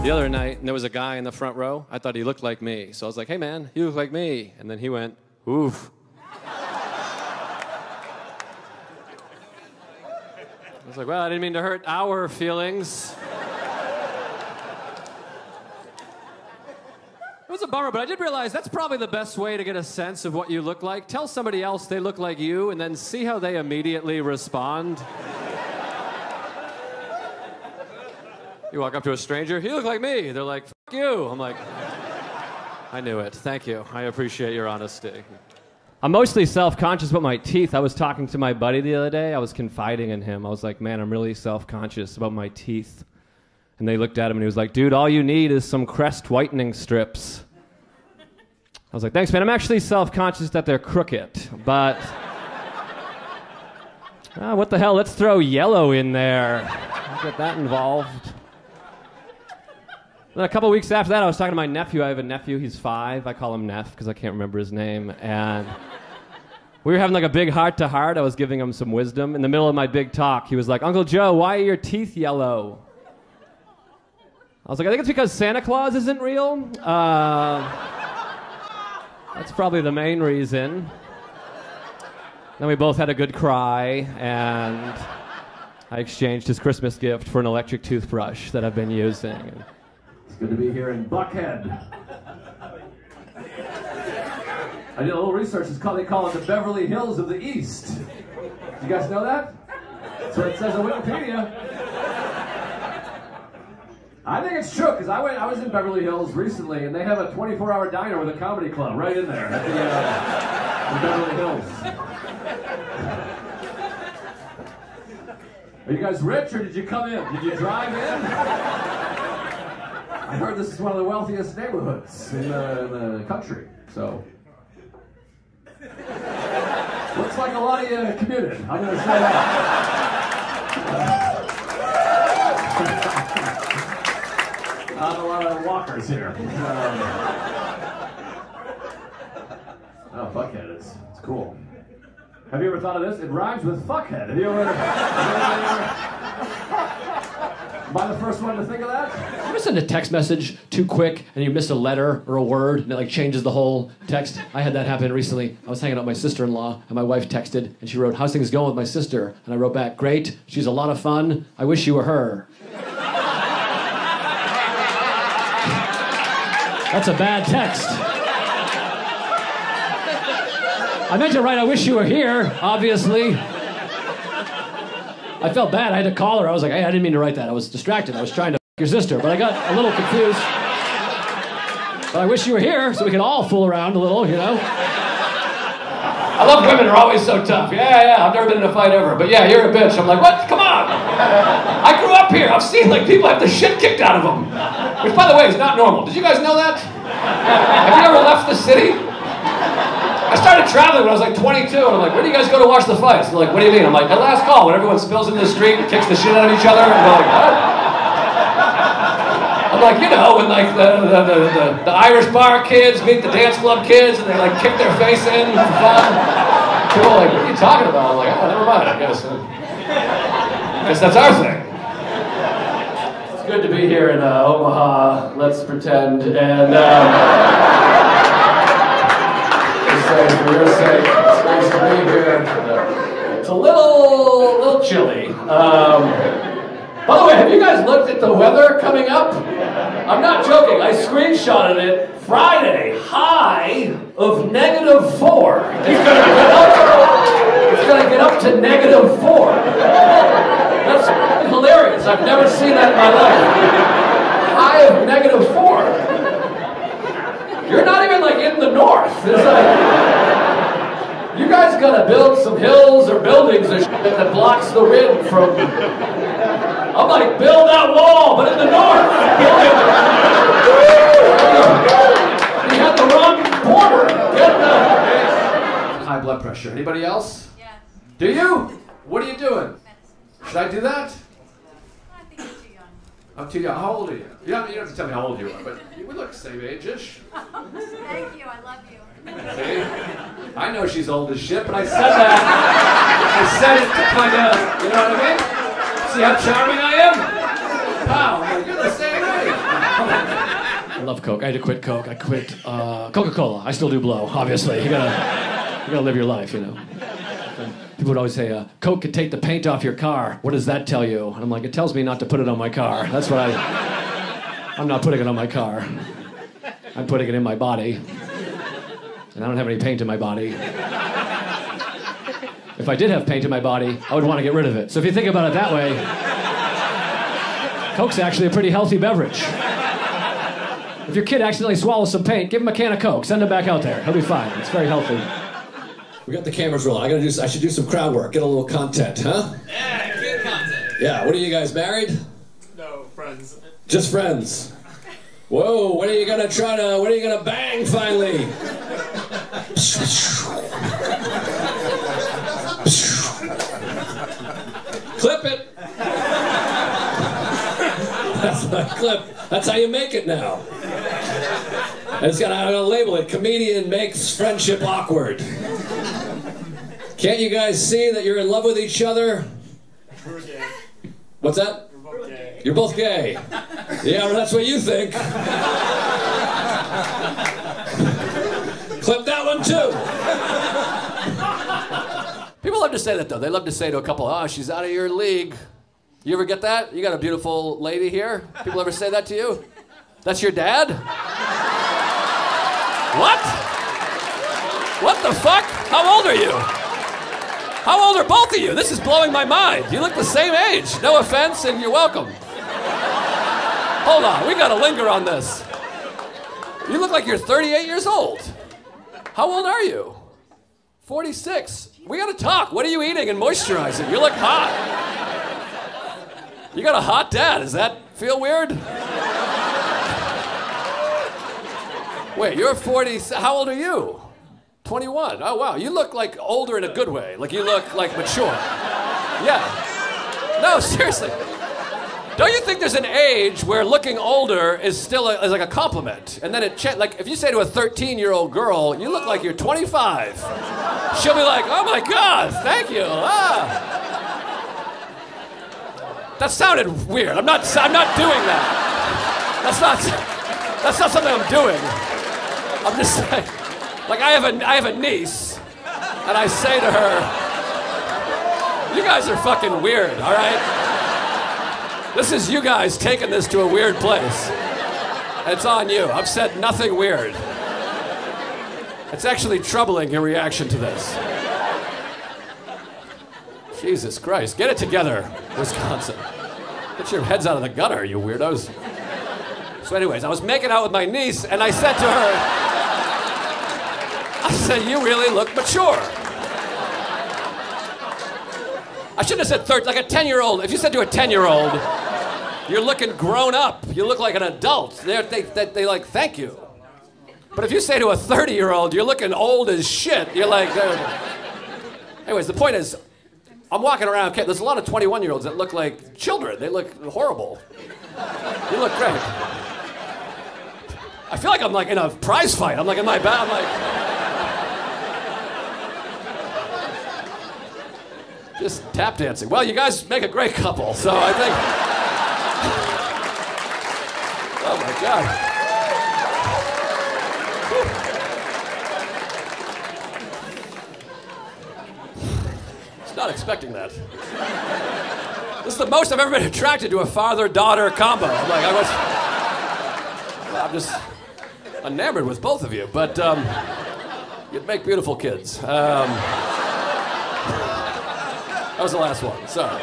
the other night, and there was a guy in the front row. I thought he looked like me. So I was like, hey, man, you look like me. And then he went, oof. I was like, well, I didn't mean to hurt our feelings. It was a bummer, but I did realize that's probably the best way to get a sense of what you look like. Tell somebody else they look like you, and then see how they immediately respond. You walk up to a stranger, you look like me. They're like, fuck you. I'm like, I knew it. Thank you. I appreciate your honesty. I'm mostly self-conscious about my teeth. I was talking to my buddy the other day. I was confiding in him. I was like, man, I'm really self-conscious about my teeth. And they looked at him and he was like, dude, all you need is some Crest whitening strips. I was like, thanks, man. I'm actually self-conscious that they're crooked, but what the hell? Let's throw yellow in there. I'll get that involved. Then a couple weeks after that, I was talking to my nephew. I have a nephew. He's 5. I call him Neff because I can't remember his name. And we were having like a big heart-to-heart. I was giving him some wisdom. In the middle of my big talk, he was like, Uncle Joe, why are your teeth yellow? I was like, I think it's because Santa Claus isn't real. That's probably the main reason. Then we both had a good cry, and I exchanged his Christmas gift for an electric toothbrush that I've been using. It's good to be here in Buckhead. I did a little research. They call it the Beverly Hills of the East. Did you guys know that? That's what it says on Wikipedia. I think it's true, because I was in Beverly Hills recently, and they have a 24-hour diner with a comedy club right in there at the Beverly Hills. Are you guys rich, or did you come in? Did you drive in? I heard this is one of the wealthiest neighborhoods in the country, so. Looks like a lot of you commuted. I'm going to say that. Not a lot of walkers here. Oh, Buckhead, it's cool. Have you ever thought of this? It rhymes with fuckhead. Have you ever am I the first one to think of that? You ever send a text message too quick and you miss a letter or a word and it like changes the whole text? I had that happen recently. I was hanging out with my sister-in-law and my wife texted and she wrote, how's things going with my sister? And I wrote back, great, she's a lot of fun, I wish you were her. That's a bad text. I meant to write, I wish you were here, obviously. I felt bad. I had to call her. I was like, hey, I didn't mean to write that. I was distracted. I was trying to f*** your sister, but I got a little confused. But I wish you were here so we could all fool around a little, you know? I love women are always so tough. Yeah, I've never been in a fight ever. But yeah, you're a bitch. I'm like, what? Come on. I grew up here. I've seen like people have the shit kicked out of them. Which, by the way, is not normal. Did you guys know that? Have you ever left the city? I started traveling when I was like 22, and I'm like, where do you guys go to watch the fights? They're like, what do you mean? I'm like, at last call, when everyone spills into the street and kicks the shit out of each other. And they're like, what? I'm like, you know, when like the Irish bar kids meet the dance club kids, and they like kick their face in for fun. People are like, what are you talking about? I'm like, oh, never mind, I guess. I guess that's our thing. It's good to be here in Omaha, let's pretend, and for your sake, it's nice to be here. It's a little chilly. By the way, have you guys looked at the weather coming up? I'm not joking. I screenshotted it. Friday, high of -4. It's gonna get up to -4. That's hilarious. I've never seen that in my life. High of -4. You're not even like in the north. It's like, you guys gotta build some hills or buildings or shit that blocks the wind from. I'm like, build that wall, but in the north. You have the wrong border. Get the high blood pressure. Anybody else? Yes. Do you? What are you doing? Should I do that? I think you're too young. I'm too young. How old are you? You don't have to tell me how old you are, but we look same age-ish. Thank you, I love you. See? I know she's old as shit, but I said that. I said it to kind of, you know what I mean? See how charming I am? Wow, you're the same age. love Coke. I had to quit Coke. I quit Coca-Cola. I still do blow, obviously. You gotta live your life, you know. People would always say, Coke could take the paint off your car. What does that tell you? And I'm like, it tells me not to put it on my car. That's what I'm not putting it on my car. I'm putting it in my body. And I don't have any paint in my body. If I did have paint in my body, I would want to get rid of it. So if you think about it that way, Coke's actually a pretty healthy beverage. If your kid accidentally swallows some paint, give him a can of Coke. Send him back out there. He'll be fine. It's very healthy. We got the cameras rolling. I should do some crowd work. Get a little content, huh? Yeah, good content. Yeah. What are you guys, married? No, friends. Just friends. Whoa. When are you gonna bang finally? Clip it. That's my clip. That's how you make it now. I'm gonna label it, comedian makes friendship awkward. Can't you guys see that you're in love with each other? We're gay. What's that? We're both gay. You're both gay. Yeah, well, that's what you think. Clip that one too. People love to say that, though. They love to say to a couple, oh, she's out of your league. You ever get that? You got a beautiful lady here? People ever say that to you? That's your dad? What? What the fuck? How old are you? How old are both of you? This is blowing my mind. You look the same age. No offense, and you're welcome. Hold on, we gotta linger on this. You look like you're 38 years old. How old are you? 46. We gotta talk. What are you eating and moisturizing? You look hot. You got a hot dad. Does that feel weird? Wait, you're 40. How old are you? 21. Oh, wow. You look like older in a good way. Like you look like mature. Yeah. No, seriously. Don't you think there's an age where looking older is still is like a compliment? And then like if you say to a 13-year-old girl, you look like you're 25. She'll be like, oh my God, thank you. Ah. That sounded weird. I'm not doing that. That's not something I'm doing. I'm just saying, like I have a niece, and I say to her, you guys are fucking weird, all right? This is you guys taking this to a weird place. It's on you. I've said nothing weird. It's actually troubling your reaction to this. Jesus Christ, get it together, Wisconsin. Get your heads out of the gutter, you weirdos. So anyways, I was making out with my niece, and I said to her, I said, you really look mature. I shouldn't have said 30, like a 10-year-old. If you said to a 10-year-old, you're looking grown up, you look like an adult, they like, thank you. But if you say to a 30-year-old, you're looking old as shit, you're like, anyways, the point is, I'm walking around, okay, there's a lot of 21-year-olds that look like children. They look horrible. You look great. I feel like I'm like in a prize fight. I'm like in my back, I'm like... just tap dancing. Well, you guys make a great couple, so I think... oh my God. Not expecting that. This is the most I've ever been attracted to a father-daughter combo. I'm just enamored with both of you, but you'd make beautiful kids. That was the last one, sorry.